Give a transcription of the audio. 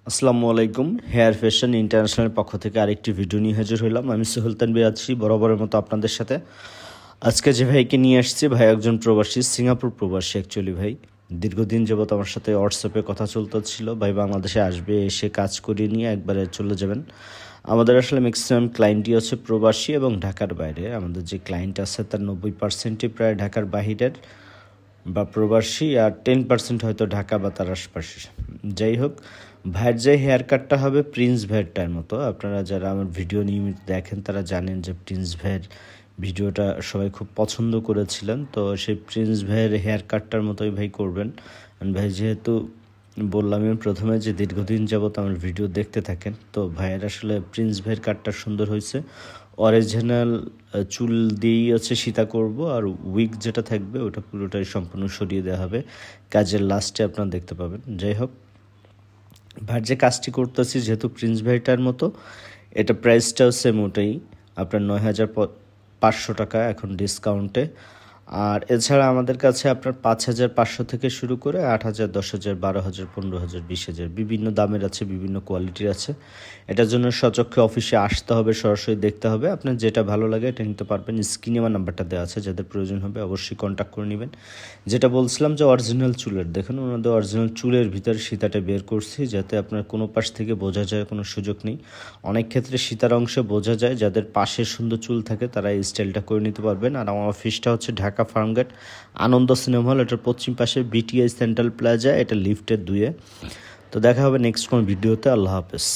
আসসালামু আলাইকুম। Hair fashion international পক্ষ থেকে আরেকটি ভিডিও নিয়ে হাজির হইলাম। আমি সুলতান ভাই আছি বরাবরের মতো আপনাদের সাথে। আজকে যে ভাইকে নিয়ে আসছি, ভাই একজন প্রবাসী, সিঙ্গাপুর প্রবাসী অ্যাকচুয়ালি। ভাই দীর্ঘদিন যাবত আমার সাথে হোয়াটসঅ্যাপে কথা চলতেছিল, ভাই বাংলাদেশে আসবে, এসে কাজ করিয়ে নিয়ে একবারে চলে যাবেন। আমাদের আসলে ম্যাক্সিমাম ক্লায়েন্টই হচ্ছে প্রবাসী এবং ঢাকার বাইরে। আমাদের যে ক্লায়েন্ট আছে তার 90%ই প্রায় ঢাকার বাহিরের বা প্রবাসী, আর 10% হয়তো ঢাকা বা তার আশপাশে। যাই হোক, ভাইয়ের যে হেয়ার কাটটা হবে প্রিন্স ভাইয়েরটার মতো। আপনারা যারা আমার ভিডিও নিয়মিত দেখেন তারা জানেন যে প্রিন্স ভাইয়ের ভিডিওটা সবাই খুব পছন্দ করেছিলেন। তো সেই প্রিন্স ভাইয়ের হেয়ার কাটটার মতোই ভাই করবেন। ভাই যেহেতু বললাম প্রথমে যে দীর্ঘদিন যাবত আমার ভিডিও দেখতে থাকেন, তো ভাইয়ের আসলে প্রিন্স ভাইয়ের কাটটা সুন্দর হয়েছে। অরিজিনাল চুল দিয়েই হচ্ছে সীতা করব, আর উইগ যেটা থাকবে ওটা পুরোটাই সম্পূর্ণ সরিয়ে দেওয়া হবে। কাজের লাস্টে আপনারা দেখতে পাবেন। যাই হোক, ভাইয়ের যে কাজটি করতেছি যেহেতু প্রিন্স ভাইটার মতো, এটা প্রাইসটাও সেম ওটাই, আপনার 9,500 টাকা এখন ডিসকাউন্টে। আর এছাড়া আমাদের কাছে আপনার 5,500 থেকে শুরু করে 8,000, 10,000, 12,000, 15,000, 20,000 বিভিন্ন দামের আছে, বিভিন্ন কোয়ালিটির আছে। এটার জন্য সচক্ষে অফিসে আসতে হবে, সরাসরি দেখতে হবে। আপনার যেটা ভালো লাগে এটা নিতে পারবেন। স্ক্রিনে আমার নাম্বারটা দেওয়া আছে, যাদের প্রয়োজন হবে অবশ্যই কন্ট্যাক্ট করে নেবেন। যেটা বলছিলাম যে অরিজিনাল চুলের, দেখুন ওনাদের অরিজিনাল চুলের ভিতরে সীতাটা বের করছি, যাতে আপনার কোনো পাশ থেকে বোঝা যায় কোনো সুযোগ নেই। অনেক ক্ষেত্রে সীতার অংশে বোঝা যায়, যাদের পাশে সুন্দর চুল থাকে তারা এই স্টাইলটা করে নিতে পারবেন। আর আমার অফিসটা হচ্ছে ঢাকা ফার্মগেট আনন্দ সিনেমা হল, এটার পশ্চিম পাশে বিটিআই সেন্ট্রাল প্লাজা, এটা লিফটের 2-এ। তো দেখা হবে নেক্সট কোন ভিডিওতে। আল্লাহ হাফেজ।